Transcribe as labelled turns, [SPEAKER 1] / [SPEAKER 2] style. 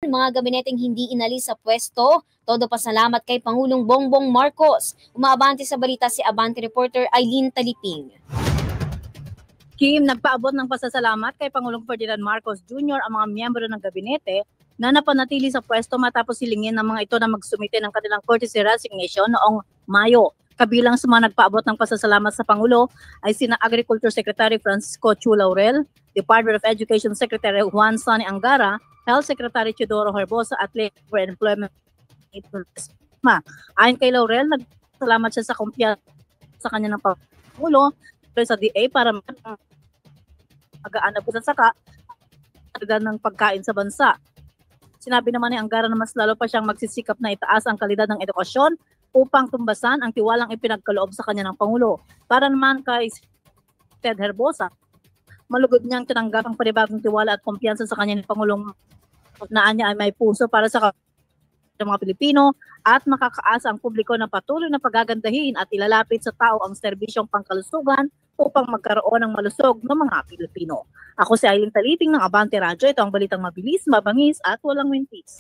[SPEAKER 1] mga gabineteng hindi inalis sa pwesto. Todo pasalamat kay Pangulong Bongbong Marcos. Umaabante sa balita si Abante reporter Eileen Taliping.
[SPEAKER 2] Kim, nagpaabot ng pasasalamat kay Pangulong Ferdinand Marcos Jr. ang mga miyembro ng gabinete na napanatili sa pwesto matapos hilingin ng mga ito na magsumite ng kanilang courtesy resignation noong Mayo. Kabilang sa mga nagpaabot ng pasasalamat sa Pangulo ay sina Agriculture Secretary Francisco Chu Laurel, Department of Education Secretary Juan Sonny Angara, Health Secretary Teodoro Herbosa at Labor and Employment. Ayon kay Laurel, nagsalamat siya sa kumpiyansa sa kanya ng Pangulo sa DA para mag-aanap sa saka ng pagkain sa bansa. Sinabi naman ni Angara na mas lalo pa siyang magsisikap na itaas ang kalidad ng edukasyon upang tumbasan ang tiwalang ipinagkaloob sa kanya ng Pangulo. Para naman kay Ted Herbosa, malugod niyang tinanggap ang panibagong tiwala at kumpiyansa sa kanya ng Pangulong na niya ay may puso para sa mga Pilipino at makakaasa ang publiko na patuloy na pagagandahin at ilalapit sa tao ang serbisyong pangkalusugan upang magkaroon ng malusog ng mga Pilipino. Ako si Eileen Taliping ng Abante Radyo. Ito ang balitang mabilis, mabangis at walang mintis.